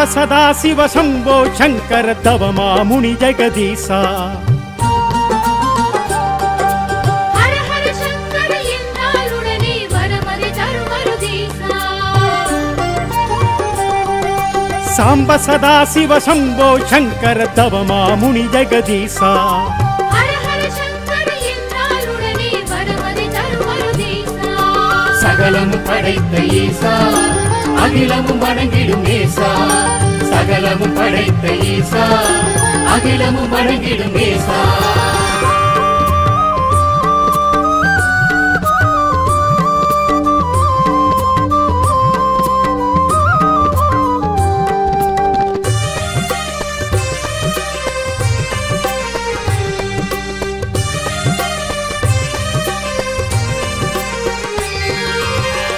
சதா சிவ சம்போ சங்கர தவமா முனி ஜெகதீசா சாம்ப சதா சிவ சம்போ சங்கர தவமா முனி ஜெகதீசா சகலம் படைத்த ஈசா அகிலமும் வணங்கிடும் ஈசா சகலமும் படைத்த ஈசா அகிலமும் வணங்கிடும் ஈசா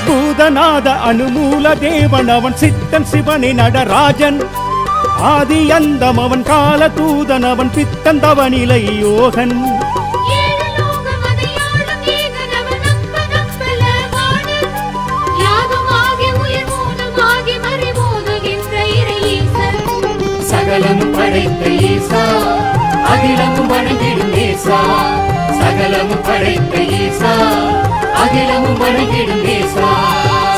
பூதநாத அனுமூல தேவன் அவன் சித்தன் சிவனே நடராஜன் ஆதி அந்தம் அவன் கால தூதன் அவன் பித்தன் தவநிலை யோகன் சகலம் படைத்த ஈசா அகிலமும் வணங்கிடும் ஈசா சகலம் படைத்த ஈசா அகிலமும் வணங்கிடும் ஈசா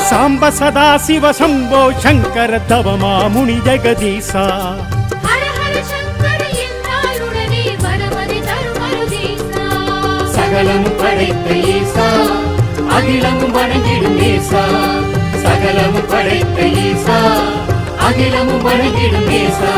சாம்ப சதா சிவ சம்போ சங்கர தவமா முனி ஜெகதீசா சகலம் படைத்த ஈசா அகிலமும் வணங்கிடும் ஈசா சகலம் படைத்த ஈசா அகிலமும் வணங்கிடும் ஈசா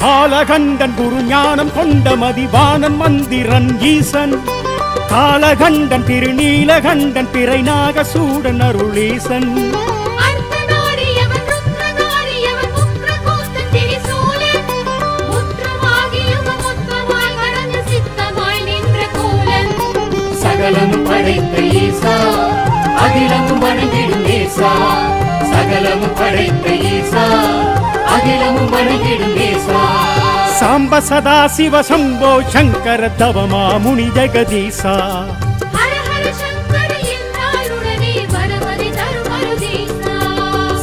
காலகண்டன் குரு ஞானம் கொண்ட மதிவானன் மந்திரன் ஈசன் காலகண்டன் திருநீலகண்டன் பிறை நாகசூடன் அருளீசன் சகலம் படைத்த ஈசா அகிலமும் வணங்கிடும் ஈசா சகலம் படைத்த ஈசா அகிலமும் வணங்கிடும் ஈசா சாம்ப சதா சிவ சம்போ சங்கர தவமா முனி ஜெகதீசா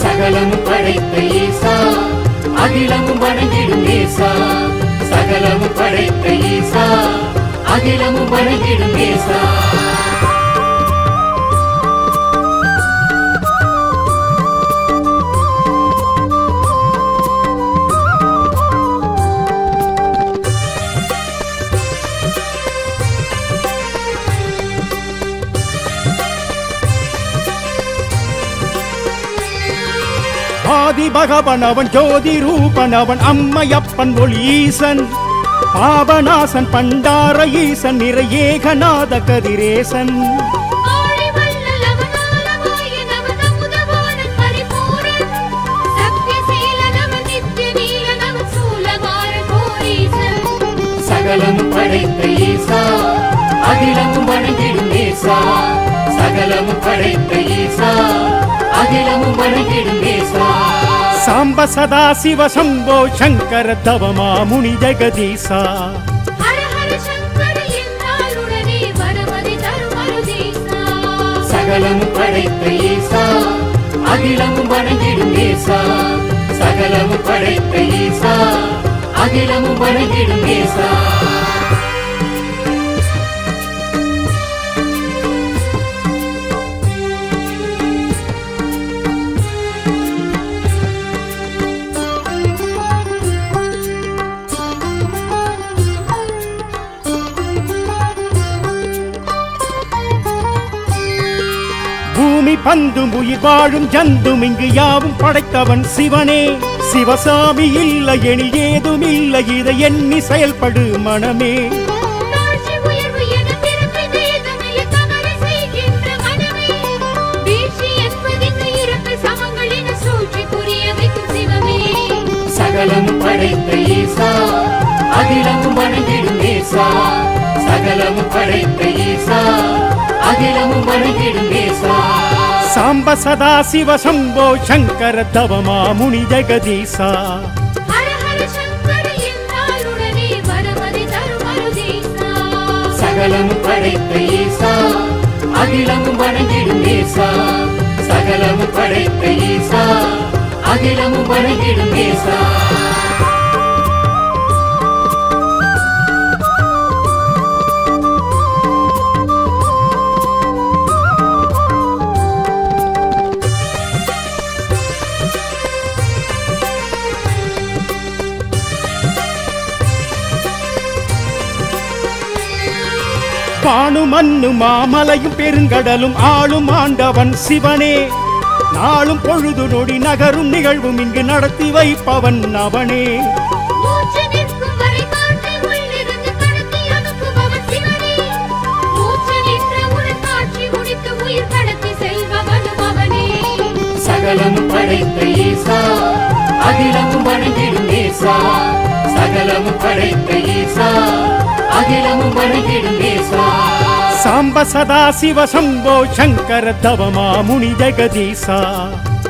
சகலம் படைத்த ஈசா அகிலமும் வணங்கிடும் ஈசா சகலம் படைத்த ஈசா அகிலமும் வணங்கிடும் ஈசா ஆதி பகவன் அவன் ஜோதி ரூபன் அவன் அம்மையப்பன் ஒளி ஈசன் பாபநாசன் பண்டார ஈசன் நிறை ஏகநாத கதிரேசன் சகலம் படைத்த ஈசா அகிலமும் வணங்கிடும் ஈசா சகலம் படைத்த ஈசா அகிலமும் வணங்கிடும் ஈசா சாம்ப சதா சிவ சம்போ சங்கர தவமா முனி ஜெகதீசா சகலம் படைத்த ஈசா அகிலமும் வணங்கிடும் ஈசா சகலம் படைத்த ஈசா அகிலமும் வணங்கிடும் ஈசா பூமி பந்தும் உயிர் வாழும் ஜந்தும் இங்கு யாவும் படைத்தவன் சிவனே சிவசாமி இல்லை எனில் ஏதும் இல்லை இதை எண்ணி செயல்படு மனமே சகலம் படைத்த ஈசா அகிலமும் வணங்கிடும் ஈசா சகலம் படைத்த ஈசா அகிலமும் வணங்கிடும் நேசா சாம்ப சதா சிவ சம்போ சங்கர தவமா முனி ஜெகதீசா ஹர ஹர சங்கர என்றாலுடனே வரமதி தரும் அருதீசா சகலமும் படைத்த ஈசா அகிலமும் வணங்கிடும் நேசா சகலமும் படைத்த ஈசா அகிலமும் வணங்கிடும் நேசா பானு மண்ணு மாமலையும் பெருங்கடலும் ஆளும் ஆண்டவன் சிவனே நாளும் பொழுது நொடி நகரும் நிகழ்வும் இங்கு நடத்தி வைப்பவன் அவனே மூச்சு நிற்கும் வரை காற்றை உள்ளிருந்து கடத்தி அனுப்புபவன் சிவனே மூச்சு நின்ற உடன் காட்சி முடித்து உயிர் கடத்தி செல்பவனும் அவனே சகலமும் படைத்த ஈசா அகிலமும் வணங்கிடும் நேசா சகலமும் படைத்த ஈசா அகிலமும் வணங்கிடும் நேசா சாம்ப சதா சிவ சம்போ சங்கர தவமா முனி ஜெகதீசா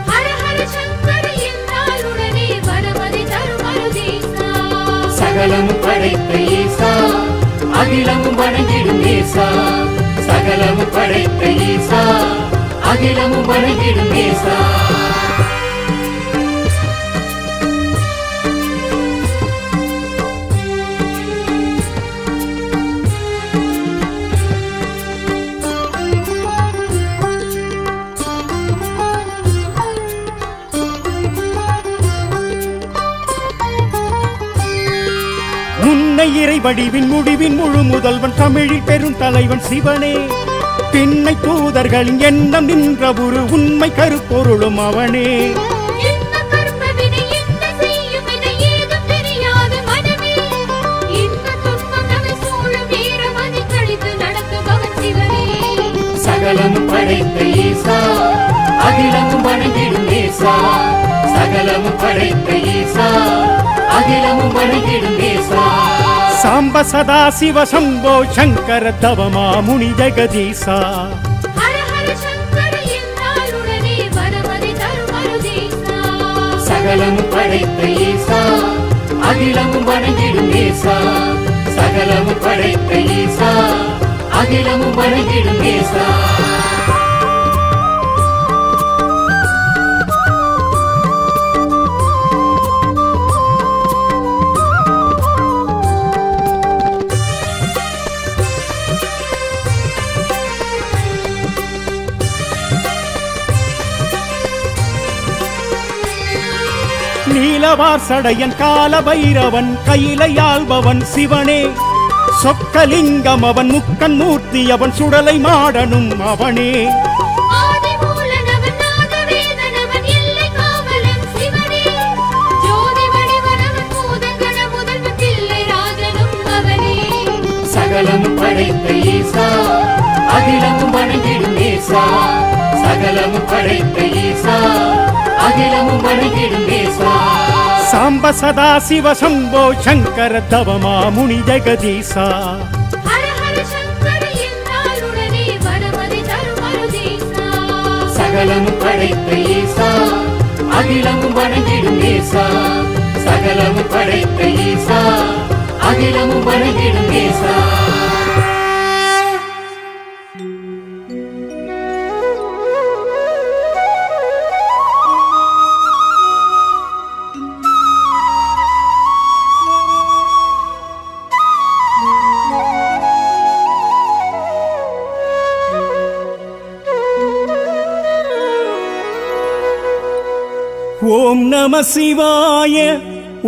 ஹர ஹர சங்கர என்றாலுடனே வரமதி தரும் அருதீசா சகலமும் படைத்த ஈசா அகிலமும் வணங்கிடும் நேசா சகலமும் படைத்த ஈசா அகிலமும் வணங்கிடும் நேசா முன்னை இறை வடிவின் முடிவின் முழு முதல்வன் தமிழில் பெரும் தலைவன் சிவனே பின்னை தூதர்களின் எண்ணம் நின்ற ஒரு உண்மை கருப்பொருளும் அவனே என்ன கர்மவினை என்ன செய்யும் என ஏதும் தெரியாது மனமே இந்த துன்பம் நம்மை சூழும் நேரம் அதை கழித்து நடத்துபவன் சிவனே சகலமும் படைத்த ஈசா அகிலமும் வணங்கிடும் நேசா சகலமும் படைத்த ஈசா அகிலமும் வணங்கிடும் நேசா சாம்ப சதா சிவ சம்போ சங்கர தவமா முனி ஜெகதீசா ஹர ஹர சங்கர என்றாலுடனே வரமதி தரும் அருதீசா சகலமும் படைத்த ஈசா அகிலமும் வணங்கிடும் நேசா சகலமும் படைத்த ஈசா அகிலமும் வணங்கிடும் நேசா நீலவார் சடையன் கால பைரவன் கையிலையாள்பவன் சிவனே சொக்கலிங்கம் அவன் முக்கன் மூர்த்தி அவன் சுடலை மாடனும் அவனே ஆதி மூலனவன் நாதவேதனவன் எல்லை காவலன் சிவனே ஜோதி வடிவனவன் பூதகண முதல்வன் தில்லை ராஜனும் அவனே சகலமும் படைத்த ஈசா அகிலமும் வணங்கிடும் நேசா சகலமும் படைத்த ஈசா அகிலமும் வணங்கிடும் நேசா சாம்ப சதா சிவ சம்போ சங்கர தவமா முனி ஜெகதீசா ஹர ஹர சங்கர என்றாலுடனே வரமதி தரும் அருதீசா சகலமும் படைத்த ஈசா அகிலமும் வணங்கிடும் நேசா சகலமும் படைத்த ஈசா அகிலமும் வணங்கிடும் நேசா ஓம் நம சிவாய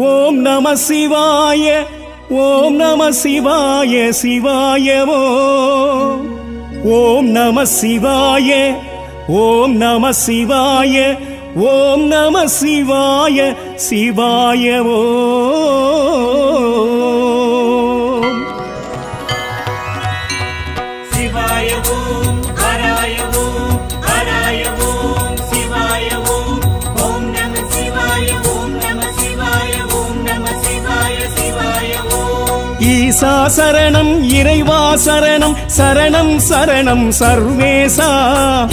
ஓம் நம சிவாய ஓம் நம சிவாய சிவாய ஓம் நம சிவாய ஓம் நம சிவாய ஓம் நம சிவாய சிவாய சிவாய ஓம் ஹராய ஓம் ஹராய ஓம் சிவாய ஓம் ஓம் நம சிவாய ஓம் நம சிவாய ஓம் நம சிவாய சிவாய ஓம் ஈசா சரணம் இறைவா சரணம் சரணம் சரணம் சர்வேசா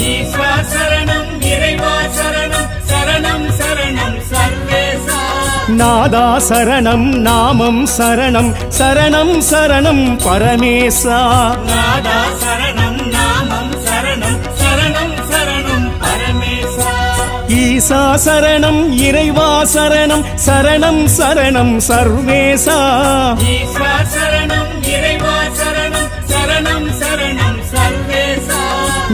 ஈஸ்வா சரணம் இறைவா சரணம் சரணம் சரணம் சர்வேசா நாதா சரணம் நாமம் சரணம் சரணம் சரணம் பரமேசா நாதா சரணம் நாமம் சரணம் சரணம் சரணம் பரமேசா ஈசா சரணம் இறைவா சரணம் சரணம் சரணம் சர்வேசா ஈஸ்வா சரணம் இறைவா சரணம் சரணம் சரணம் சர்வேசா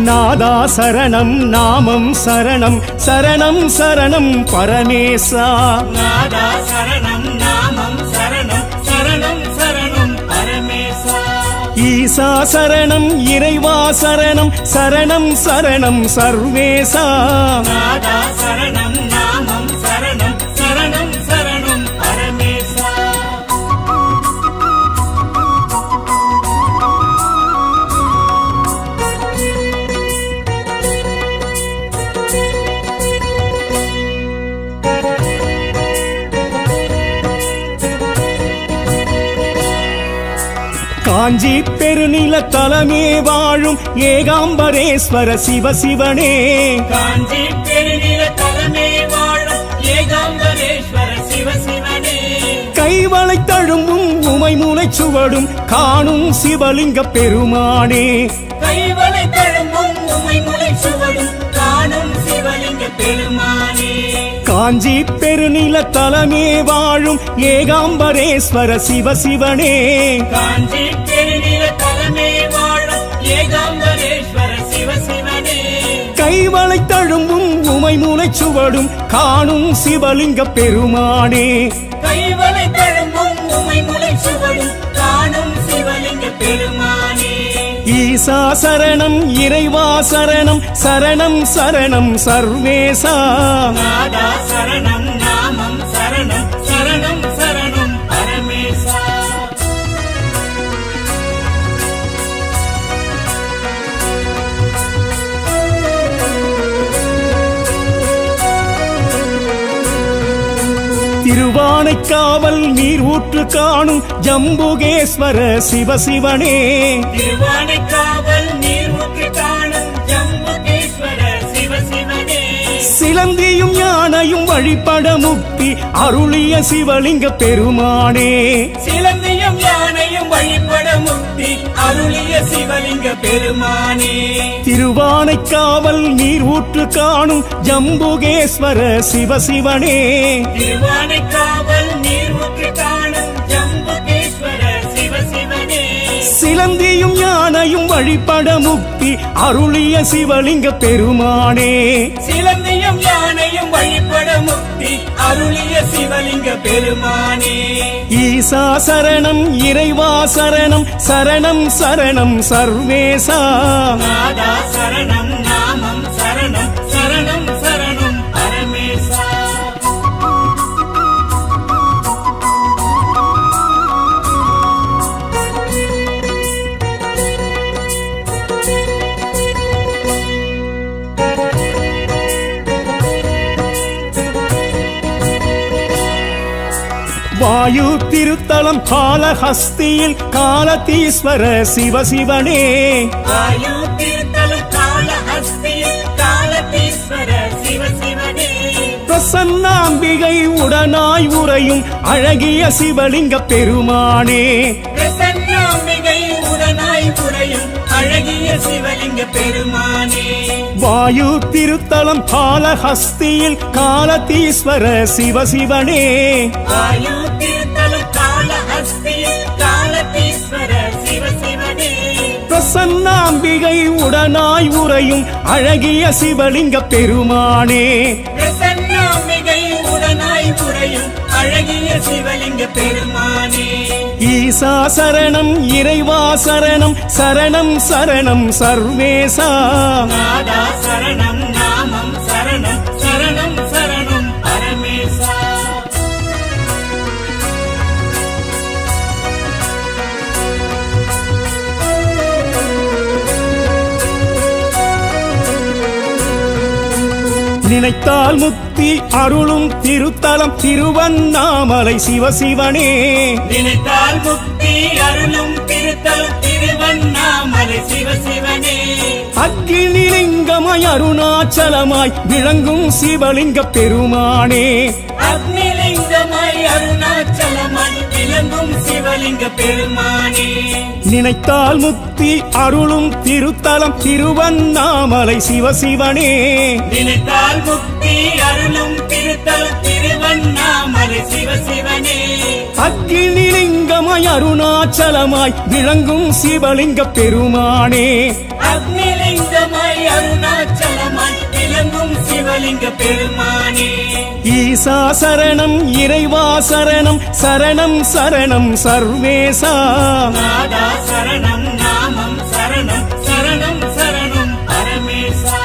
நாதா சரணம் நாமம் சரணம் சரணம் சரணம் பரமேசா நாதா சரணம் நாமம் சரணம் சரணம் சரணம் பரமேசா ஈசா சரணம் இறைவா சரணம் சரணம் சரணம் சர்வேசா நாதா சரணம் நாமம் சரணம் சரணம் சரணம் பரமேசா காஞ்சி பெருநில தலமே வாழும் ஏகாம்பரேஸ்வர சிவசிவனே காஞ்சி பெருநில தலைமை வாழும் ஏகாம்பரேஸ்வர சிவசிவனே கைவளை தழும்பும் உமை மூளை சுவடும் காணும் சிவலிங்க பெருமானே கைவளை தழும்பும் உமை முளை சுவடும் காணும் சிவலிங்க பெருமானே காஞ்சி பெருநில தலமே வாழும் ஏகாம்பரேஸ்வர சிவசிவனே காஞ்சி பெருநில தலைமை வாழும் ஏகாம்பரேஸ்வர சிவசிவனே கைவளை தழும்பும் உமை மூளை சுவடும் காணும் சிவலிங்க பெருமானே கைவளை தழும்பும் உமை முளை சுவடும் காணும் சிவலிங்க பெருமானே ஈசா சரணம் இறைவா சரணம் சரணம் சரணம் சர்வேசா நாதா சரணம் நாமம் சரணம் சரணம் சரணம் பரமேசா திருவானைக்காவல் நீர் ஊற்று காணும் ஜம்புகேஸ்வர சிவசிவனே திருவானைக்காவல் நீர் ஊற்று காணும் ஜம்புகேஸ்வர சிவசிவனே சிலந்தியும் யானையும் வழிபட முக்தி அருளிய சிவலிங்க பெருமானே சிலந்தியும் யானையும் வழிபட முக்தி அருளிய சிவலிங்க பெருமானே திருவானைக்காவல் நீர் ஊற்று காணும் ஜம்புகேஸ்வர சிவசிவனே திருவானைக்காவல் நீர் ஊற்று காணும் ஜம்புகேஸ்வர சிவசிவனே சிலந்தியும் யானையும் வழிபட முக்தி அருளிய சிவலிங்க பெருமானே சிலந்தியும் யானையும் வழிபட முக்தி அருளிய சிவலிங்க பெருமானே ஈசா சரணம் இறைவா சரணம் சரணம் சரணம் சர்வேசா நாதா சரணம் நாமம் சரணம் சரணம் சரணம் பரமேசா வாயு திருத்தலம் காலஹஸ்தியில் காலதீஸ்வர சிவசிவனே வாயு திருத்தலம் காலஹஸ்தியில் காலதீஸ்வர சிவசிவனே பிரசன்னாம்பிகை உடனாய் உறையும் அழகிய சிவலிங்க பெருமானே பிரசன்னாம்பிகை உடனாய் புரையும் அழகிய சிவலிங்க பெருமானே வாயு திருத்தலம் காலஹஸ்தியில் காலதீஸ்வர சிவசிவனே வாயு திருத்தலம் காலஹஸ்தியில் காலதீஸ்வர சிவசிவனே பிரசன்னாம்பிகை உடனாய் உறையும் அழகிய சிவலிங்க பெருமானே பிரசன்னாம்பிகை உடனாய் புரையும் அழகிய சிவலிங்க பெருமானே ஈசா சரணம் இறைவா சரணம் சரணம் சரணம் சர்வேசா நாதா சரணம் நாமம் சரணம் சரணம் சரணம் பரமேசா நினைத்தால் முக்தி அருளும் திருத்தலம் திருவண்ணாமலை சிவசிவனே நினைத்தால் முக்தி அருளும் திருத்தலம் திருவண்ணாமலை சிவசிவனே அக்னிலிங்கமாய் அருணாச்சலமாய் விளங்கும் சிவலிங்க பெருமானே அக்னிலிங்கமாய் அருணாச்சலமாய் விளங்கும் சிவலிங்க பெருமானே நினைத்தால் முக்தி அருளும் திருத்தலம் திருவண்ணாமலை சிவசிவனே நினைத்தால் முக்தி அருளும் திருத்தலம் திருவண்ணாமலை சிவசிவனே அக்னிலிங்கமாய் அருணாச்சலமாய் விளங்கும் சிவலிங்க பெருமானே அக்னிலிங்கமாய் அருணாச்சலமாய் விளங்கும் சிவலிங்க பெருமானே ஈசா சரணம் இறைவா சரணம் சரணம் சரணம் சர்வேசா நாதா சரணம் நாமம் சரணம் சரணம் சரணம் பரமேசா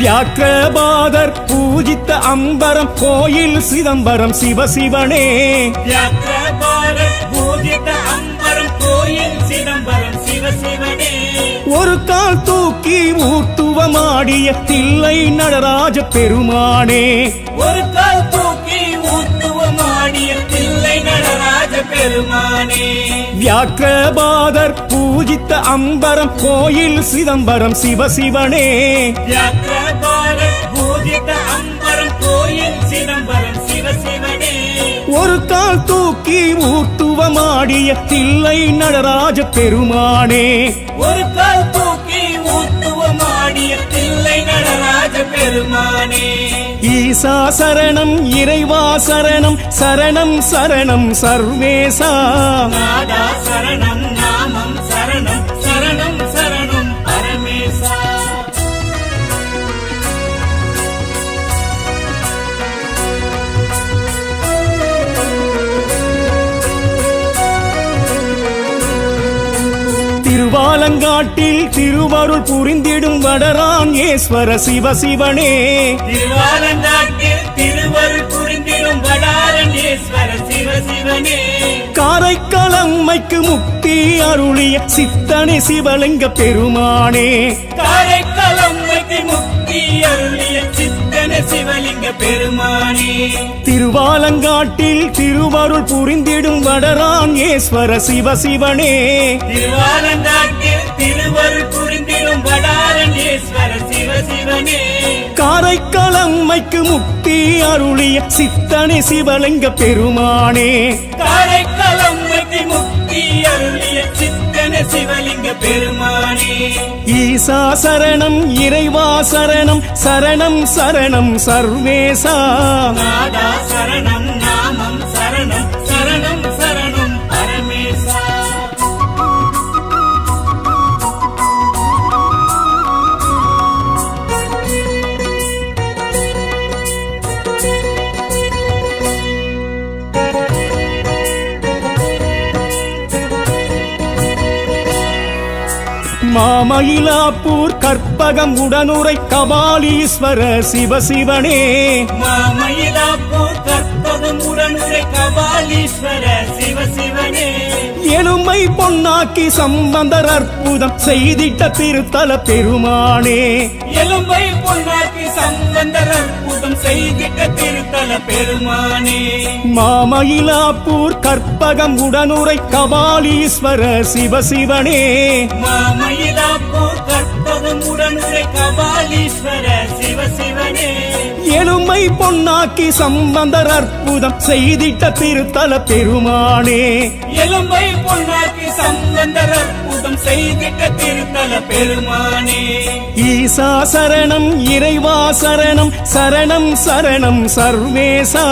வியாக்கிரபாதர் பூஜித்த அம்பரம் கோயில் சிதம்பரம் சிவசிவனே வியாக்கிரபாரத் பூஜித அம்பரம் கோயில் சிதம்பரம் சிவசிவனே ஒரு கால் தூக்கி ஊர்த்துவமாடிய தில்லை நடராஜ பெருமானே ஒரு கால் தூக்கி ஊத்துவமாடிய தில்லை நடராஜ பெருமானே வியாக்கிரபாதர் பூஜித்த அம்பரம் கோயில் சிதம்பரம் சிவசிவனே வியாக்கிரபாரத் பூஜித அம்பரம் கோயில் சிதம்பரம் சிவசிவனே ஒரு கால் தூக்கி ஊர்த்துவமாடிய தில்லை நடராஜ பெருமானே ஒரு கால் தூக்கி ஊத்துவமாடிய தில்லை நடராஜ பெருமானே ஈசா சரணம் இறைவா சரணம் சரணம் சரணம் சர்வேசா நாதா சரணம் நாமம் சரணம் சரணம் சரணம் பரமேசா திருவாலங்காட்டில் திருவருள் புரிந்திடும் வடரான் ஈஸ்வர சிவசிவனே திருவாலங்காட்டில் திருவருள் புரிந்திடும் வடாரணேஸ்வர சிவசிவனே காரைக்காலம்மைக்கு முக்தி அருளிய சித்தனே சிவலிங்க பெருமானே காரைக்காலம்மைக்கு முக்தி அருளிய சித்தன சிவலிங்க பெருமானே திருவாலங்காட்டில் திருவருள் புரிந்திடும் வடரான் ஈஸ்வர சிவசிவனே திருவாலங்காட்டில் திருவருள் புரிந்திடும் வடாரணேஸ்வர சிவசிவனே காரைக்காலம்மைக்கு முக்தி அருளிய சித்தனே சிவலிங்க பெருமானே காரைக்காலம்மைக்கு முக்தி அருளிய சித்தன சிவலிங்க பெருமானே ஈசா சரணம் இறைவா சரணம் சரணம் சரணம் சர்வேசா நாதா சரணம் நாமம் சரணம் சரணம் சரணம் பரமேசா மாமயிலாப்பூர் கற்பகம் உடனுரை கபாலீஸ்வர சிவசிவனே மாமயிலாப்பூர் கற்பகம் உடனுரை கபாலீஸ்வர சிவசிவனே எலும்பை பொன்னாக்கி சம்பந்தர் அற்புதம் செய்திட்ட திருத்தல பெருமானே எலும்பை பொன்னாக்கி சம்பந்தர் அற்புதம் செய்திட்ட திருத்தல பெருமானே மாமயிலாப்பூர் கற்பகம் உடனுரை கபாலீஸ்வர சிவசிவனே மாமயிலாப்பூர் கற்பகம் உடனுரை கபாலீஸ்வர சிவசிவனே எலும்பை பொன்னாக்கி சம்பந்தர் அற்புதம் செய்திட்ட திருத்தல பெருமானே எலும்பை பொன்னாக்கி சம்பந்தர் அற்புதம் செய்திட்ட திருத்தல பெருமானே ஈசா சரணம் இறைவா சரணம் சரணம் சரணம் சர்வேசா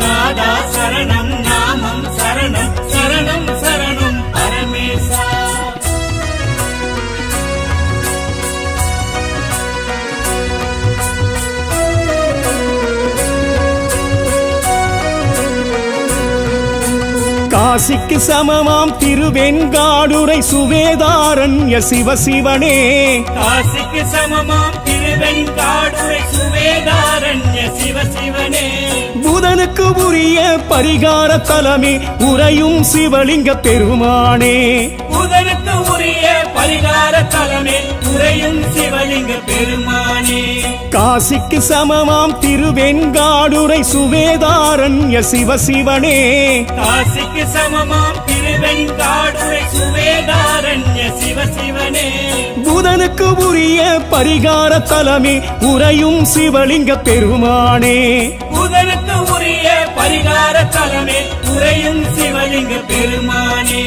நாதா சரணம் நாமம் சரணம் சரணம் சரணம் பரமேசா காசிக்கு சமமாம் திருவெண்காடுரை சுவேதாரண்ய சிவசிவனே காசிக்கு சமமாம் திருவெண்காடுரை சுவேதாரண்ய சிவசிவனே புதனுக்கு உரிய பரிகார தலமே உறையும் சிவலிங்க பெருமானே புதனுக்கு உரிய பரிகார தலமே உறையும் சிவலிங்க பெருமானே காசிக்கு சமமாம் திருவெண்காடுரை சுவேதாரண்ய சிவசிவனே காசிக்கு சமமாம் திருவெண்காடுரை சுவேதாரண்ய சிவசிவனே புதனுக்கு உரிய பரிகார தலமே உறையும் சிவலிங்க பெருமானே புதனுக்கு உரிய பரிகார தலமே உறையும் சிவலிங்க பெருமானே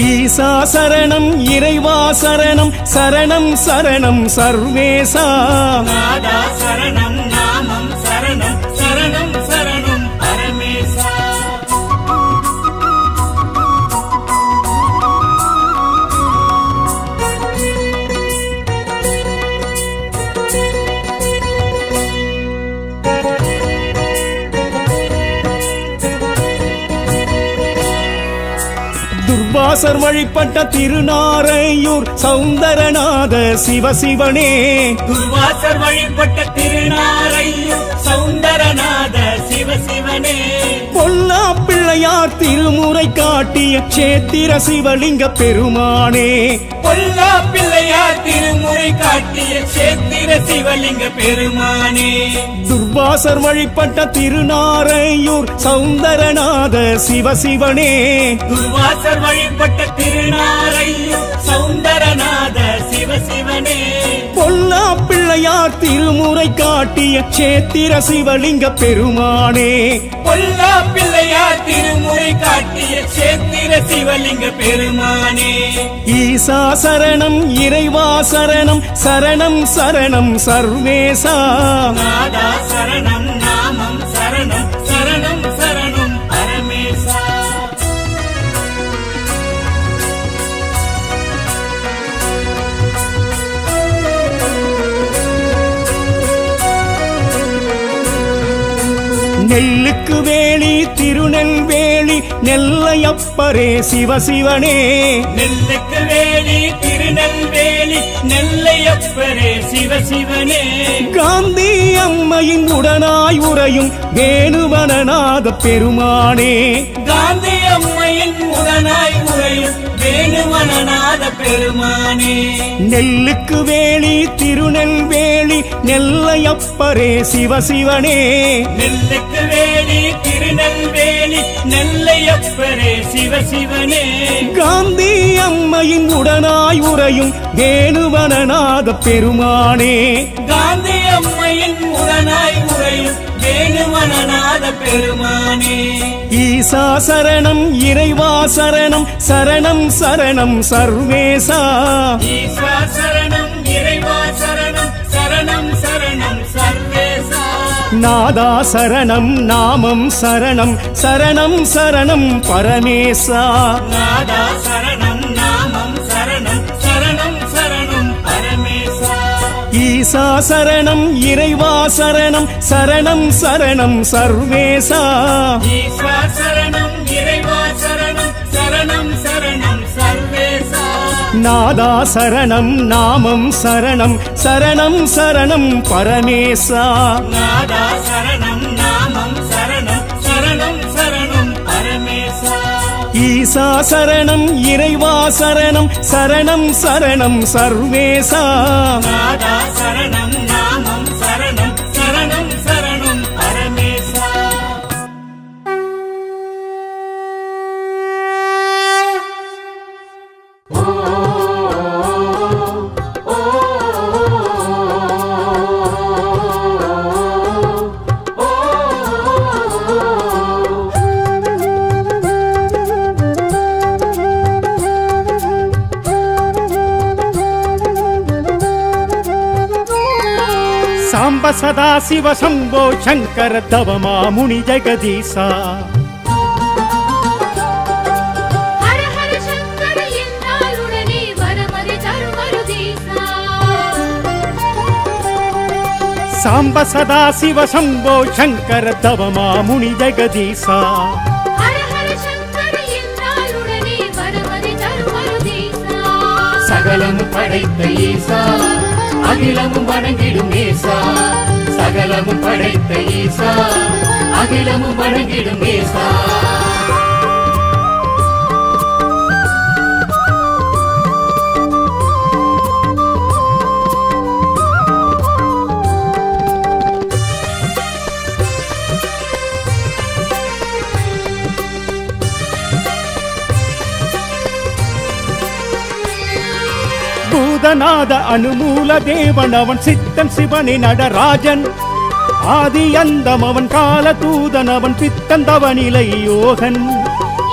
ஈசா சரணம் இறைவா சரணம் சரணம் சரணம் சர்வேசா நாதா சரணம் நாமம் சரணம் சரணம் சரணம் பரமேசா துர்வாசர் வழிபட்ட திருநாரையூர் சௌந்தரநாத சிவசிவனே துர்வாசர் வழிபட்ட திருநாரையூர் சௌந்தரநாத சிவசிவனே பொல்லா பிள்ளையார் திருமுறை காட்டிய சேத்திர சிவலிங்க பெருமானே பொல்லா பிள்ளையார் திருமுறை காட்டிய சேத்திர சிவலிங்க பெருமானே துர்வாசர் வழிபட்ட திருநாரையூர் சௌந்தரநாத சிவசிவனே துர்வாசர் வழிபட்ட திருநாரையூர் சௌந்தரநாத சிவசிவனே பொல்லா பிள்ளையார் திருமுறை காட்டிய சேத்திர சிவலிங்க பெருமானே பொல்லா பிள்ளையார் திருமுறை காட்டிய சேத்திர சிவலிங்க பெருமானே ஈசா சரணம் இறைவா சரணம் சரணம் சரணம் சர்வேசா நாதா சரணம் நாமம் சரணம் சரணம் சரணம் பரமேசா நெல்லுக்கு வேலி திருநெல்வேலி நெல்லையப்பரே சிவசிவனே நெல்லுக்கு வேலி திருநெல்வேலி நெல்லையப்பரே சிவசிவனே காந்தி அம்மையின் உடனாய் உறையும் வேணுவனநாத பெருமானே காந்தி அம்மையின் உடனாய் உறையும் வேணுவனநாத பெருமானே நெல்லுக்கு வேலி திருநெல்வேலி நெல்லையப்பரே சிவசிவனே நெல்லுக்கு வேலி திருநெல்வேலி நெல்லையப்பரே சிவசிவனே காந்தி அம்மையின் உடனாய் உறையும் வேணுவனநாத பெருமானே காந்தி அம்மையின் உடனாய் உறையும் வேணுவனநாத பெருமானே ஈசா சரணம் இறைவா சரணம் சரணம் சரணம் சர்வேசா ஈஸ்வா சரணம் இறைவா சரணம் சரணம் சரணம் சர்வேசா நாதா சரணம் நாமம் சரணம் சரணம் சரணம் பரமேசா நாதா சரணம் நாமம் சரணம் சரணம் சரணம் பரமேசா ஈசா சரணம் இறைவா சரணம் சரணம் சரணம் சர்வேசா ஈஸ்வா சரணம் இறைவா சரணம் சரணம் சரணம் சர்வேசா நாதா சரணம் நாமம் சரணம் சரணம் சரணம் பரமேசா நாதா சரணம் நாமம் சரணம் சரணம் சரணம் பரமேசா ஈசா சரணம் இறைவா சரணம் சரணம் சரணம் சர்வேசா நாதா சரணம் நாமம் சரணம் சரணம் சரணம் பரமேசா சாம்ப சதா சிவ சம்போ சங்கர தவமா முனி ஜெகதீசா ஹர ஹர சங்கர என்றால் உடனே வரமது தருமருதீசா சாம்ப சதா சிவ சம்போ சங்கர தவமா முனி ஜெகதீசா ஹர ஹர சங்கர என்றால் உடனே வரமது தருமருதீசா சகலம் படைத்த ஈசா அகிலமும் வணங்கிடும் நேசா சகலமும் படைத்த ஈசா அகிலமும் வணங்கிடும் நேசா பூதநாத அனுமூல தேவன் அவன் சித்தன் சிவனே நடராஜன் ஆதி அந்தம் அவன் கால தூதன் அவன் பித்தன் தவநிலை யோகன்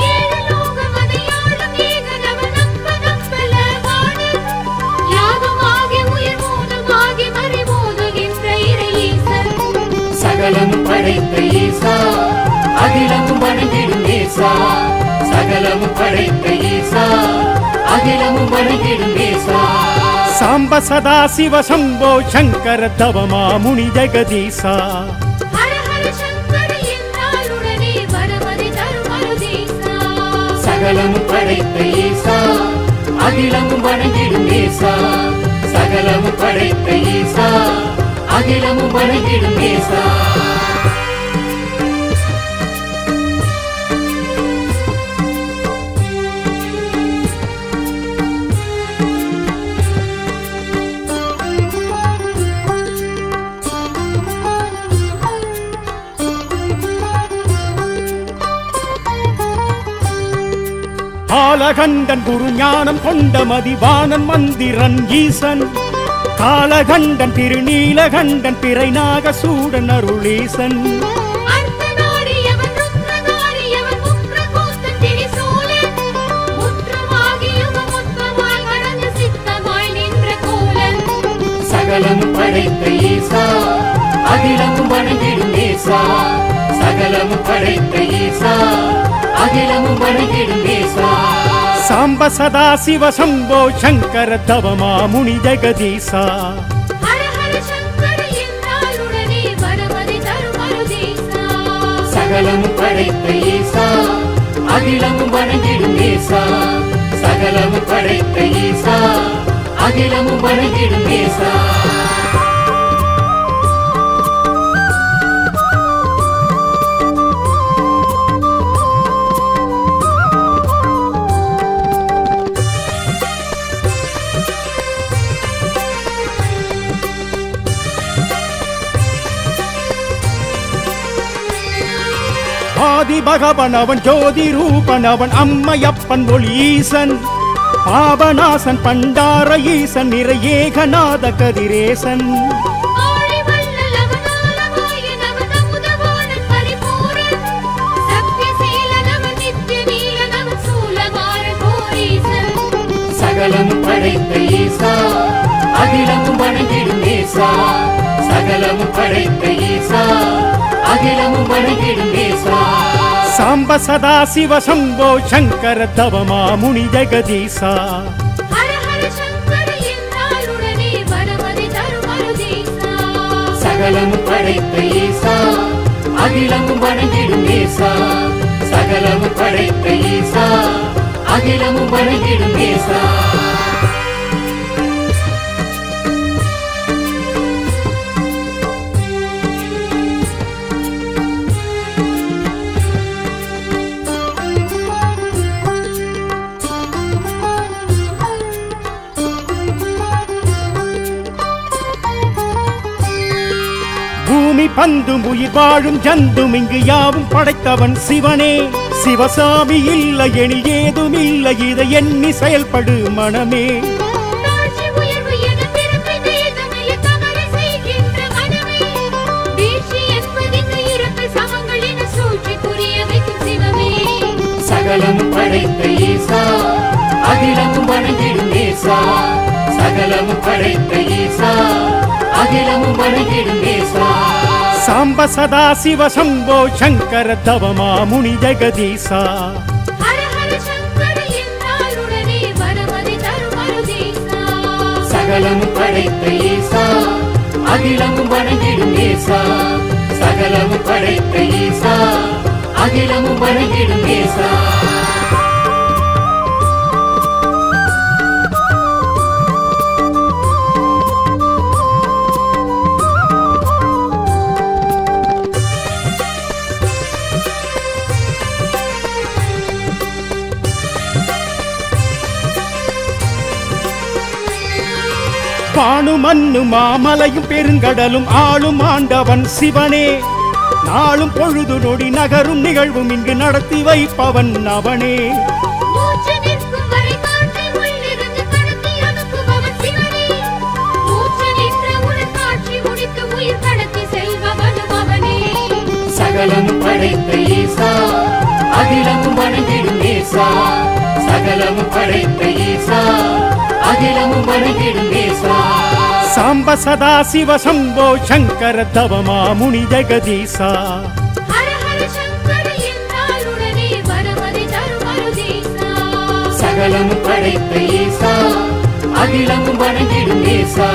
ஏழு லோகம் அதையாளும் ஏகன் அவன் நம்ப நம்பல வாணன் யாகமாகி உயிர் மூலமாகி மறைமோதுகின்ற இறை ஈசன் சகலமும் படைத்த ஈசா அகிலமும் வணங்கிடும் நேசா சகலமும் படைத்த ஈசா அகிலமும் வணங்கிடும் நேசா சாம்ப சதா சிவ சம்போ சங்கர தவமா முனி ஜெகதீசா ஹர ஹர சங்கர என்றாலுடனே வரமதி தரும் அருதீசா சகலமும் படைத்த ஈசா அகிலமும் வணங்கிடும் நேசா சகலமும் படைத்த ஈசா அகிலமும் வணங்கிடும் நேசா காலகண்டன் குரு ஞானம் கொண்ட மதிவானன் மந்திரன் ஈசன் காலகண்டன் திருநீலகண்டன் பிறைநாக சூடன் அருளீசன் அர்த்தநாரியவன் ருத்ரநாரியவன் முக்ரகோத்தன் திரிசூலன் முற்றமாகியுக முத்தமாய் கடந்த சித்தமாய் நின்ற கோலன் சகலமும் படைத்த ஈசா அகிலமும் வணங்கிடும் நேசா சகலமும் படைத்த ஈசா அகிலமும் வணங்கிடும் நேசா சாம்ப சதா சிவ சம்போ சங்கர தவமா முனி ஜெகதீசா ஹர ஹர சங்கர என்றாலுடனே வரமதி தரும் அருதீசா சகலமும் படைத்த ஈசா அகிலமும் வணங்கிடும் நேசா சகலமும் படைத்த ஈசா அகிலமும் வணங்கிடும் நேசா ஆதி பகவன் அவன் ஜோதி ரூபன் அவன் அம்மையப்பன் ஒளி ஈசன் பாபநாசன் பண்டார ஈசன் நிறை ஏகநாத கதிரேசன் ஆழி வள்ளல் அவன் ஆலவாயன் அவன் அமுதவாணன் பரிபூரண் சத்யசீலன் அவன் நித்ய நீலன் அவன் சூலமாறன் கோரீசன் சகலமும் படைத்த ஈசா அகிலமும் வணங்கிடும் நேசா சகலமும் படைத்த ஈசா அகிலமும் வணங்கிடும் நேசா சாம்ப சதா சிவ சம்போ சங்கர தவமா முனி ஜெகதீசா ஹர ஹர சங்கர என்றாலுடனே வரமதி தரும் அருதீசா சகலமும் படைத்த ஈசா அகிலமும் வணங்கிடும் நேசா சகலமும் படைத்த ஈசா அகிலமும் வணங்கிடும் நேசா பூமி பந்தும் உயிர் வாழும் ஜந்தும் இங்கு யாவும் படைத்தவன் சிவனே சிவசாமி இல்லை எனில் ஏதும் இல்லை இதை எண்ணி செயல்படு மனமே தாழ்ச்சி உயர்வு என பிறப்பை வேதமைய தவறு செய்கின்ற மனமே வீழ்ச்சி என்பதிங்கு இறப்பு சமங்கள் என சூழ்ச்சி புரிய வைக்கும் சிவமே சகலமும் படைத்த ஈசா அகிலமும் வணங்கிடும் நேசா சகலமும் படைத்த ஈசா அகிலமும் வணங்கிடும் நேசா சாம்ப சதா சிவ சம்போ சங்கர தவமா முனி ஜெகதீசா ஹர ஹர சங்கர என்றாலுடனே வரமதி தரும் அருதீசா சகலமும் படைத்த ஈசா அகிலமும் வணங்கிடும் நேசா சகலமும் படைத்த ஈசா அகிலமும் வணங்கிடும் நேசா வானு மண்ணு மாமலையும் பெருங்கடலும் ஆளும் ஆண்டவன் சிவனே. நாளும் பொழுது நொடி நகரும் நிகழ்வும் இங்கு நடத்தி வைப்பவன் அவனே. மூச்சு நிற்கும் வரை காற்றை உள்ளிருந்து கடத்தி அனுப்புபவன் சிவனே. மூச்சு நின்றவுடன் காட்சி முடித்து உயிர் கடத்தி செல்பவனும் அவனே. சகலமும் படைத்த ஈசா அகிலமும் வணங்கிடும் ஈசா. சகலமும் படைத்த ஈசா அகிலமும் வணங்கிடும் ஈசா. சாம்ப சதா சிவ சம்போ சங்கர தவமா முனி ஜெகதீசா. ஹர ஹர சங்கர என்றால் உடனே வரமதி தரும் அருதீசா. சகலமும் படைத்த ஈசா அகிலமும் வணங்கிடும் ஈசா.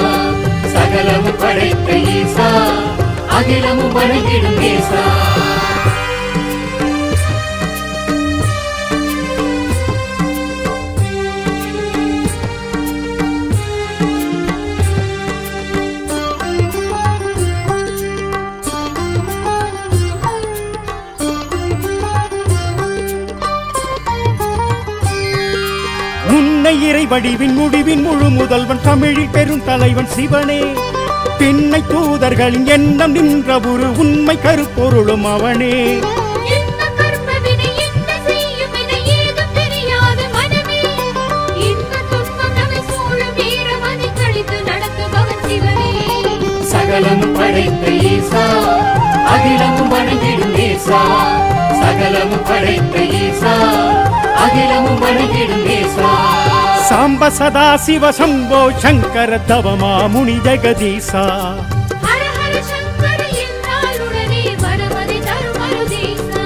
சகலமும் படைத்த ஈசா அகிலமும் வணங்கிடும் ஈசா. முன்னை இறை வடிவின் முடிவின் முழு முதல்வன் தமிழில் பெரும் தலைவன் சிவனே. பின்னை தூதர்களின் எண்ணம் நின்ற ஒரு உண்மை கருப்பொருளும் அவனே. என்ன கர்மவினை என்ன செய்யும் என ஏதும் தெரியாத மனமே. இந்த துன்பம் நம்மை சூழும் வீரமதி கழித்து நடத்துபவன் சிவனே. சகலமும் படைத்த ஈசா அகிலமும் வணங்கிடும் ஈசா. சகலமும் படைத்த ஈசா அகிலமும் வணங்கிடும் ஈசா. சாம்ப சதா சிவ சம்போ சங்கர தவமா முனி ஜெகதீசா. ஹர ஹர சங்கர என்றால் உடனே வரமதி தரும் அருதீசா.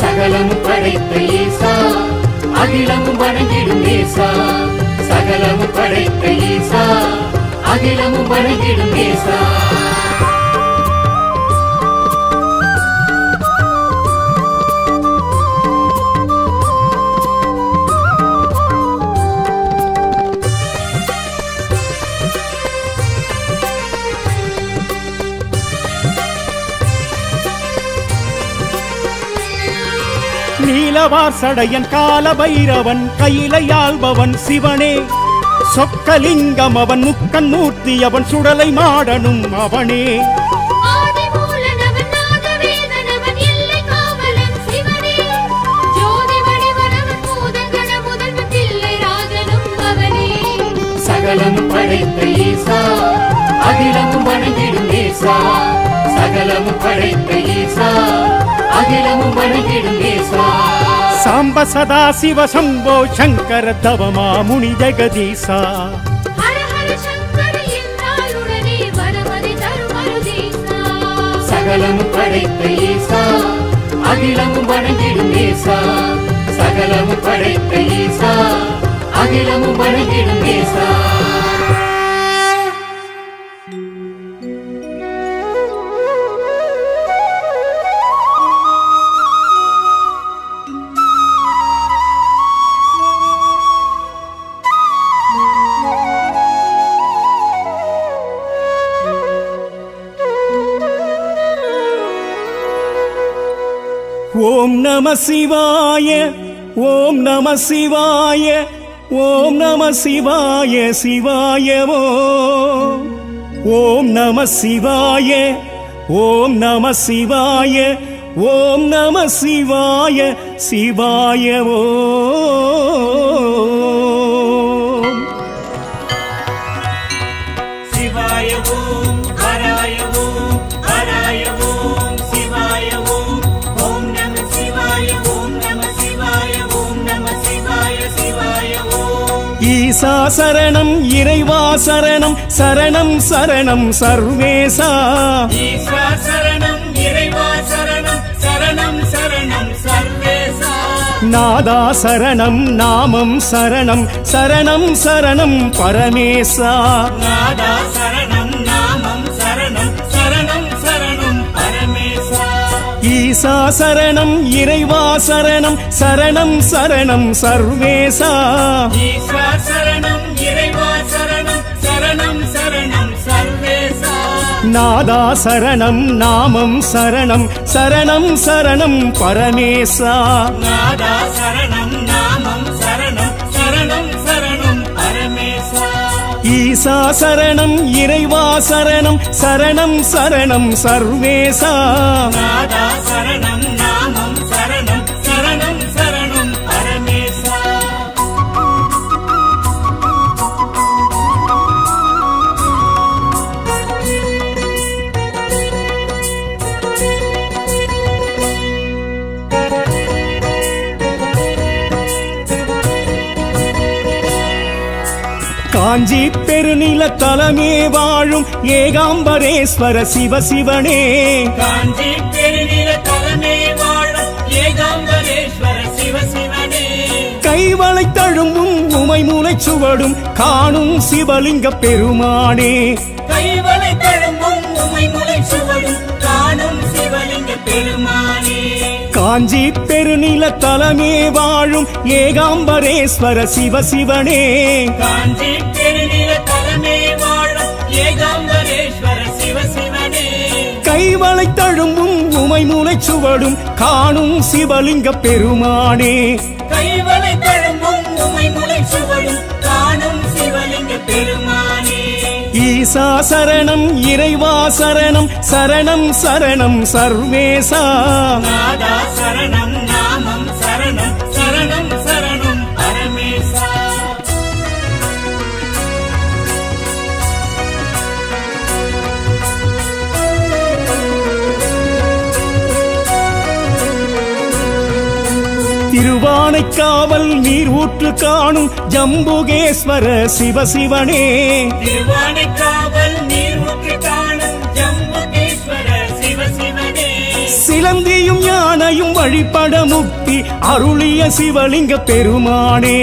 சகலமும் படைத்த ஈசா அகிலமும் வணங்கிடும் ஈசா. சகலமும் படைத்த ஈசா அகிலமும் வணங்கிடும் ஈசா. நீலவார் சடையன் கால பைரவன் கையிலையாள்பவன் சிவனே. சொக்கலிங்கம் அவன் முக்கன் மூர்த்தி அவன் சுடலை மாடனும் அவனே. ஆதி மூலனவன் நாதவேதனவன் எல்லை காவலன் சிவனே. ஜோதி வடிவனவன் பூதகண முதல்வன் தில்லை ராஜனும் அவனே. சகலமும் படைத்த ஈசா அகிலமும் வணங்கிடும் ஈசா. சகலமும் படைத்த ஈசா அகிலமும் வணங்கிடும் ஈசா. சாம்ப சதா சிவ சம்போ சங்கர தவமா முனி ஜெகதீசா. ஹர ஹர சங்கர என்றால் உடனே வரமதி தரும் அருதீசா. சகலமும் படைத்த ஈசா அகிலமும் வணங்கிடும் ஈசா. சகலமும் படைத்த ஈசா அகிலமும் வணங்கிடும் ஈசா. ஓம் நம சிவாய ஓம் நம சிவாய ஓம் நம சிவாய சிவாயவோ. ஓம் நம சிவாய ஓம் நம சிவாய ஓம் நம சிவாய சிவாயவோ. சிவாய ஓம் ஹராய ஓம் ஹராய ஓம் சிவாய ஓம். ஓம் நம சிவாய ஓம் நம சிவாய ஓம் நம சிவாய சிவாய ஓம். ஈசா சரணம் இறைவா சரணம் சரணம் சரணம் சர்வேசா. ஈஸ்வர சரணம் இறைவா சரணம் சரணம் சரணம் சர்வேசா. நாதா சரணம் நாமம் சரணம் சரணம் சரணம் பரமேசா. நாதா சரணம் நாமம் சரணம் சரணம் சரணம் பரமேசா. ஈசா சரணம் இறைவா சரணம் சரணம் சரணம் சர்வேசா. ஈஸ்வர சரணம் இறைவா சரணம் சரணம் சரணம் சர்வேசா. நாதா சரணம் நாமம் சரணம் சரணம் சரணம் பரமேசா. நாதா சரணம் நாமம் சரணம் சரணம் சரணம் பரமேசா. ஈசா சரணம் இறைவா சரணம் சரணம் சரணம் சர்வேசா நாதா சரணம் நாமம் சரணம் சரணம் சரணம் பரமேசா காஞ்சி பெருநில தலமே வாழும் ஏகாம்பரேஸ்வர சிவசிவனே காஞ்சி பெருநில தலைமை வாழும் ஏகாம்பரேஸ்வர சிவசிவனே கைவளை தழும்பும் உமைமுனை சுவடும் காணும் சிவலிங்க பெருமானே கைவளை தழும்பும் உமை முளை சுவடும் காணும் சிவலிங்க பெருமானே காஞ்சி பெருநில தலமே வாழும் ஏகாம்பரேஸ்வர சிவசிவனே காஞ்சி பெருநில தலைமை வாழும் ஏகாம்பரேஸ்வர சிவசிவனே கைவளை தழும்பும் உமைமுனை சுவடும் காணும் சிவலிங்க பெருமானே கைவளை தழும்பும் உமை முளை சுவடும் காணும் சிவலிங்க பெருமானே ஈசா சரணம் இறைவா சரணம் சரணம் சரணம் சர்வேசா நாதா சரணம் நாமம் சரணம் சரணம் சரணம் பரமேசா திருவானைக்காவல் நீர் ஊற்று காணும் ஜம்புகேஸ்வர சிவசிவனே திருவானைக்காவல் நீர்முற்று காணும் ஜம்புகேஸ்வர சிவசிவனே சிலந்தியும் யானையும் வழிபட முக்தி அருளிய சிவலிங்க பெருமானே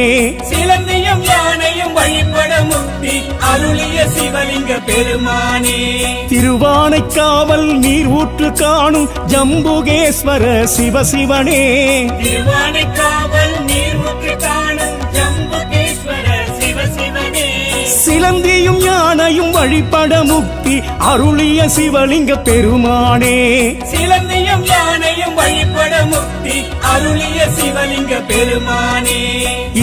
சிலந்தியும் யானையும் வழிபட முக்தி அருளிய சிவலிங்க பெருமானே திருவானைக்காவல் நீர் ஊற்று காணும் ஜம்புகேஸ்வர சிவசிவனே திருவானைக்காவல் நீர்முற்று காணும் ஜம்புகேஸ்வர சிவசிவனே சிலந்தியும் யானையும் வழிபட முக்தி அருளிய சிவலிங்க பெருமானே சிலந்தியும் யானையும் வழிபட முக்தி அருளிய சிவலிங்க பெருமானே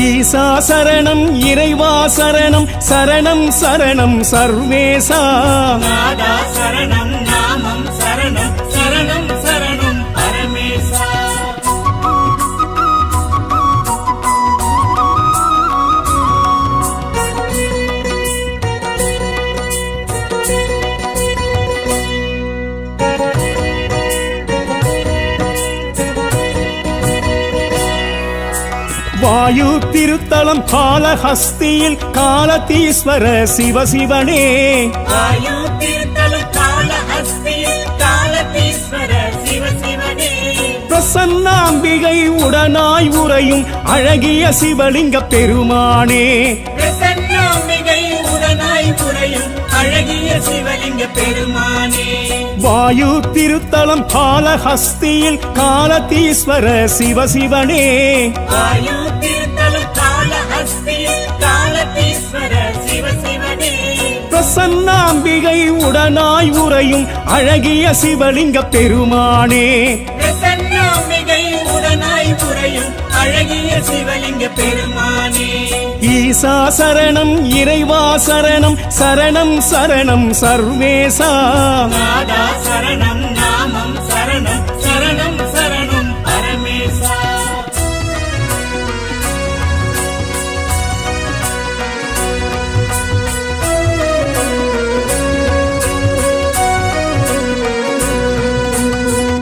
ஈசா சரணம் இறைவா சரணம் சரணம் சரணம் சர்வேசா நாதா சரணம் நாமம் சரணம் சரணம் சரணம் பரமேசா வாயு திருத்தலம் காலஹஸ்தியில் காலதீஸ்வர சிவசிவனே ஆயு திருத்தலம் காலஹஸ்தியில் காலதீஸ்வர சிவசிவனே பிரசன்னாம்பிகை உடனாய் உறையும் அழகிய சிவலிங்க பெருமானே பிரசன்னாம்பிகை உடனாய் புரையும் அழகிய சிவலிங்க பெருமானே வாயு திருத்தலம் காலஹஸ்தியில் காலதீஸ்வர சிவசிவனே ஆயு திருத்தலம் காலஹஸ்தியில் காலதீஸ்வர சிவசிவனே பிரசன்னாம்பிகை உடனாய் உறையும் அழகிய சிவலிங்க பெருமானே பிரசன்னாம்பிகை உடனாய் புரையும் அழகிய சிவலிங்க பெருமானே ஈசா சரணம் இறைவா சரணம் சரணம் சரணம் சர்வேசா நாதா சரணம் நாமம் சரணம் சரணம் சரணம் பரமேசா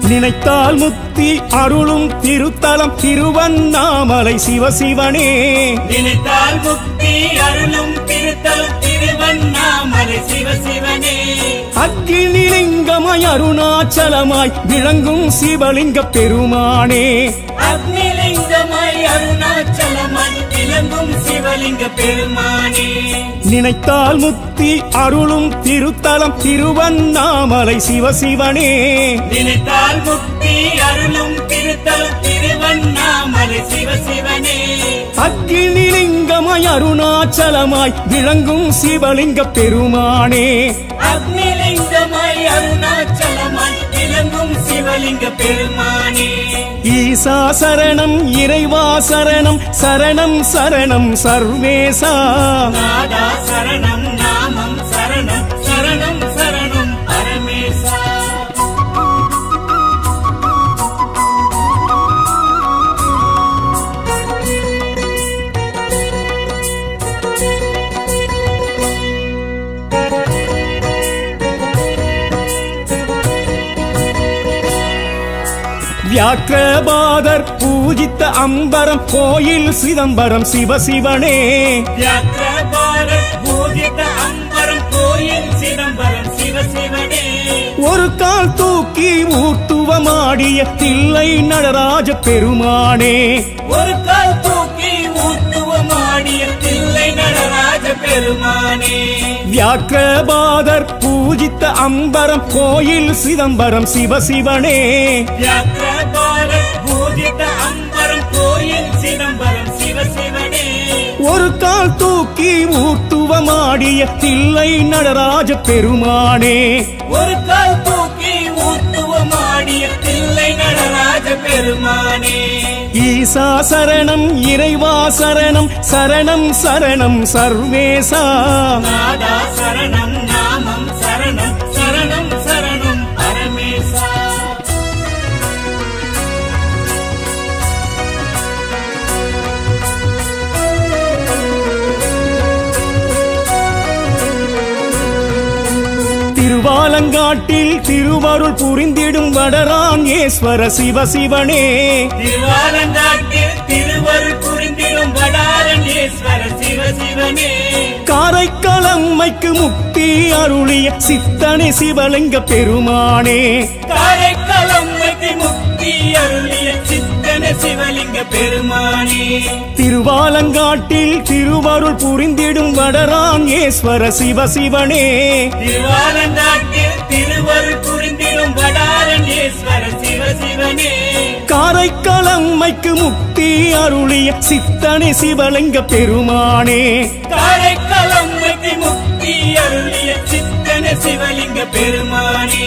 நினைத்தால் முக்தி அருளும் திருத்தலம் திருவண்ணாமலை சிவசிவனே நினைத்தால் முக்தி அருளும் திருத்தலம் திருவண்ணாமலை சிவசிவனே அக்னிலிங்கமாய் அருணாச்சலமாய் விளங்கும் சிவலிங்க பெருமானே அக்னிலிங்கமாய் அருணாச்சலமாய் விளங்கும் சிவலிங்க பெருமானே நினைத்தால் முக்தி அருளும் திருத்தலம் திருவண்ணாமலை சிவசிவனே நினைத்தால் முக்தி அருளும் திருத்தலம் திருவண்ணாமலை சிவசிவனே அக்னிலிங்கமாய் அருணாச்சலமாய் விளங்கும் சிவலிங்க பெருமானே அக்னிலிங்கமாய் அருணாச்சலமாய் விளங்கும் சிவலிங்க பெருமானே ஈசா சரணம் இறைவா சரணம் சரணம் சரணம் சர்வேசா நாதா சரணம் வியாக்கிரபாதர் பூஜித்த அம்பரம் கோயில் சிதம்பரம் சிவசிவனே வியாக்கிரபாரத் பூஜித அம்பரம் கோயில் சிதம்பரம் சிவசிவனே ஒரு கால் தூக்கி ஊர்த்துவமாடிய தில்லை நடராஜ பெருமானே ஒரு கால் தூக்கி ஊத்துவமாடிய தில்லை நடராஜ பெருமானே வியாக்கிரபாதர் பூஜித்த அம்பரம் கோயில் சிதம்பரம் சிவசிவனே வியாக்கிரபாரத் பூஜித அம்பரம் கோயில் சிதம்பரம் சிவசிவனே ஒரு கால் தூக்கி ஊர்த்துவமாடிய தில்லை நடராஜ பெருமானே ஒரு கால் தூக்கி ஊத்துவமாடிய தில்லை நடராஜ பெருமானே ஈசா சரணம் இறைவா சரணம் சரணம் சரணம் சர்வேசா நாதா சரணம் நாமம் சரணம் சரணம் சரணம் பரமேசா திருவாலங்காட்டில் திருவருள் புரிந்திடும் வடராங்கேஸ்வர சிவசிவனே திருவாலங்காட்டில் திருவருள் புரிந்திடும் வடாரண்யேஸ்வர சிவசிவனே காரைக்காலம்மைக்கு முக்தி அருளிய சித்தனை சிவலிங்க பெருமானே காரைக்காலம்மைக்கு முக்தி அருளிய சித்தன சிவலிங்க பெருமானே திருவாலங்காட்டில் திருவருள் புரிந்திடும் வடராங்கேஸ்வர சிவசிவனே திருவாலங்காட்டில் திருவருள் புரிந்திடும் வடாரண்யேஸ்வர சிவசிவனே காரைக்காலம்மைக்கு முக்தி அருளிய சித்தனை சிவலிங்க பெருமானே காரைக்காலம்மைக்கு முக்தி அருளிய சித்தன சிவலிங்க பெருமானே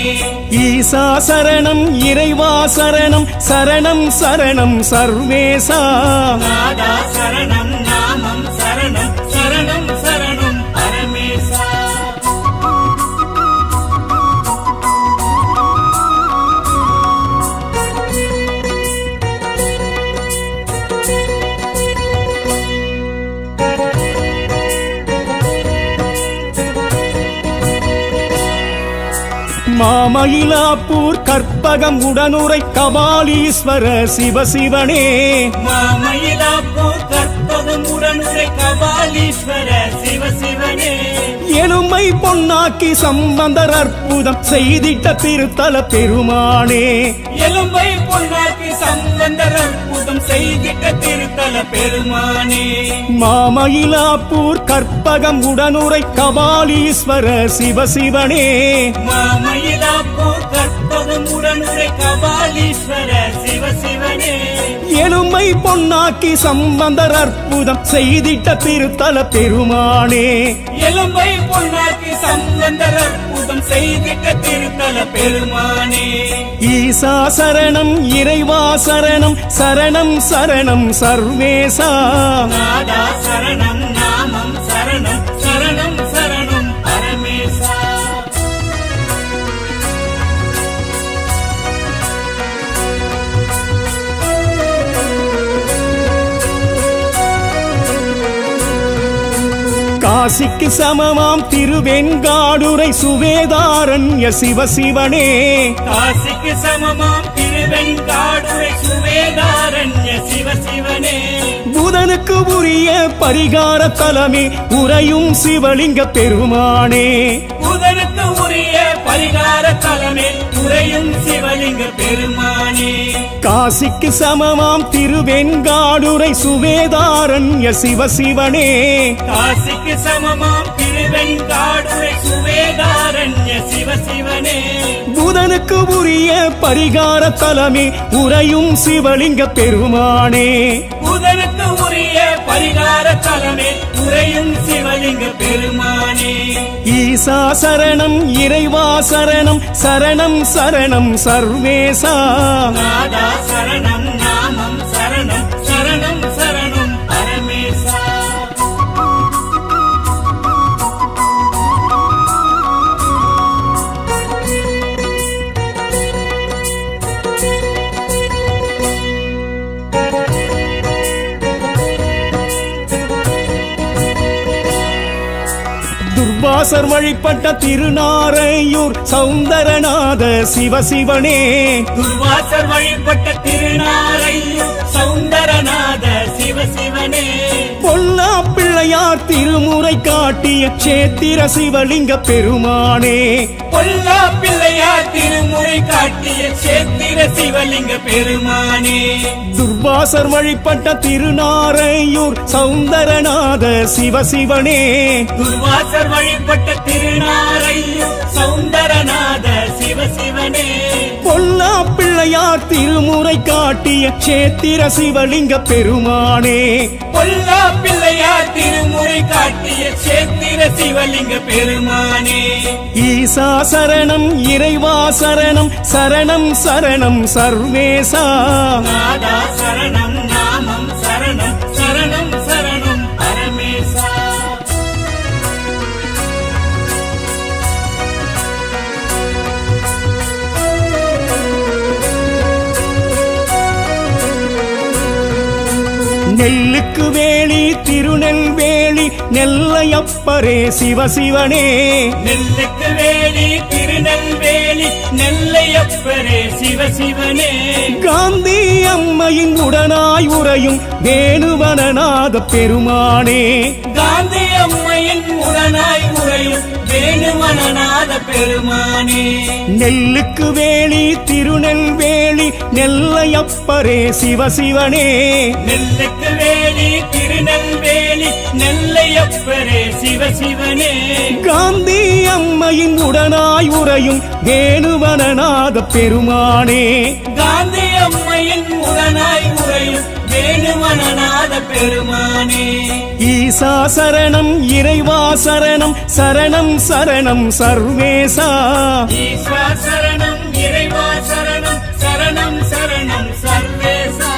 ஈசா சரணம் இறைவா சரணம் சரணம் சரணம் சர்வேசா நாதா சரணம் நாமம் சரணம் சரணம் சரணம் பரமேசா மாமயிலாப்பூர் கற்பகம் உடனுரை கபாலீஸ்வர சிவசிவனே மாமயிலாப்பூர் கற்பகம் உடனுரை கபாலீஸ்வர சிவசிவனே எலும்பை பொன்னாக்கி சம்பந்தர் அற்புதம் செய்திட்ட திருத்தல பெருமானே எலும்பை பொன்னாக்கி சம்பந்தர் அற்புதம் செய்திட்ட திருத்தல பெருமானே மாமயிலாப்பூர் கற்பகம் உடனுரை கபாலீஸ்வர சிவசிவனே மாமயிலாப்பூர் கற்பகம் உடனுரை கபாலீஸ்வர சிவசிவனே எலும்பை பொன்னாக்கி சம்பந்தர் அற்புதம் செய்திட்ட திருத்தல பெருமானே எலும்பை பொன்னாக்கி சம்பந்தர் அற்புதம் செய்திட்ட திருத்தல பெருமானே ஈசா சரணம் இறைவா சரணம் சரணம் சரணம் சர்வேசா நாதா சரணம் நாமம் சரணம் சரணம் சரணம் பரமேசா காசிக்கு சமமாம் திருவெண்காடுரை சுவேதாரண்ய சிவசிவனே காசிக்கு சமமாம் திருவெண்காடுரை சுவேதாரண்ய சிவசிவனே புதனுக்கு உரிய பரிகார தலமே உறையும் சிவலிங்க பெருமானே புதனுக்கு உரிய பரிகார தலமே உறையும் சிவலிங்க பெருமானே காசிக்கு சமமாம் திருவெண்காடுரை சுவேதாரண்ய சிவசிவனே காசிக்கு சமமாம் திருவெண்காடுரை சுவேதாரண்ய சிவசிவனே புதனுக்கு உரிய பரிகார தலமே உறையும் சிவலிங்க பெருமானே புதனுக்கு உரிய பரிகார தலமே உறையும் சிவலிங்க பெருமானே ஈசா சரணம் இறைவா சரணம் சரணம் சரணம் சர்வேசா நாதா சரணம் நாமம் சரணம் சரணம் சரணம் பரமேசா துர்வாசர் வழிபட்ட திருநாரையூர் சௌந்தரநாத சிவசிவனே துர்வாச துர்வாசர் வழிபட்ட திருநாரையூர் சௌந்தரநாத சிவசிவனே. பொல்லா பிள்ளையார் திருமுறை காட்டிய சேத்திர சிவலிங்க பெருமானே. பொல்லா பிள்ளையார் திருமுறை காட்டிய சேத்திர சிவலிங்க பெருமானே. துர்வாசர் வழிபட்ட திருநாரையூர் சௌந்தரநாத சிவசிவனே. துர்வாசர் வழிபட்ட திருநாரையூர் சௌந்தரநாத சிவசிவனே. பொல்லா பிள்ளையார் திருமுறை காட்டிய சேத்திர சிவலிங்க பெருமானே. பொல்லா பிள்ளையார் திருமுறை காட்டிய சேத்திர சிவலிங்க பெருமானே. ஈசா சரணம் இறைவா சரணம் சரணம் சரணம் சர்வேசா. நாதா சரணம் நாமம் சரணம் சரணம் சரணம் பரமேசா. நெல்லுக்கு வேலி திருநெல்வேலி நெல்லையப்பரே சிவசிவனே. நெல்லுக்கு வேலி திருநெல்வேலி நெல்லையப்பரே சிவசிவனே. காந்தி அம்மையின் உடனாய் உறையும் வேணுவனநாத பெருமானே. காந்தி அம்மையின் உடனாய் உறையும் வேணுவனநாத பெருமானே. நெல்லுக்கு வேலி திருநெல்வேலி நெல்லையப்பரே சிவசிவனே. நெல்லுக்கு வேலி திருநெல்வேலி நெல்லையப்பரே சிவசிவனே. காந்தி அம்மையின் உடனாய் உறையும் வேணுவனநாத பெருமானே. காந்தி அம்மையின் உடனாய் உறையும் வேணுவனநாத பெருமானே. ஈசா சரணம் இறைவா சரணம் சரணம் சரணம் சர்வேசா. ஈஸ்வர சரணம் இறைவா சரணம் சரணம் சரணம் சர்வேசா.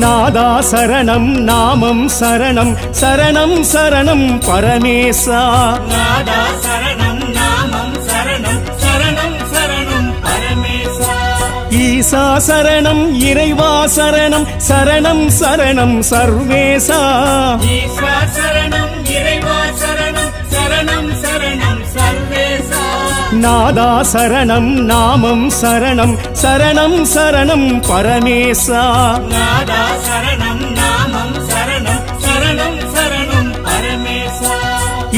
நாதா சரணம் நாமம் சரணம் சரணம் சரணம் பரமேசா. நாதா சரணம் நாமம் சரணம் சரணம் சரணம் பரமேசா. ஈசா சரணம் இறைவா சரணம் சரணம் சரணம் சர்வேசா. ஈஸ்வர சரணம் இறைவா சரணம் சரணம் சரணம் சர்வேசா. நாதா சரணம் நாமம் சரணம் சரணம் சரணம் பரமேசா. நாதா சரணம் நாமம் சரணம் சரணம் சரணம் பரமேசா.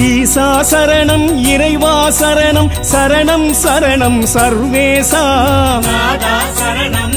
ஈசா சரணம் இறைவா சரணம் சரணம் சரணம் சர்வேசா. நாதா சரணம்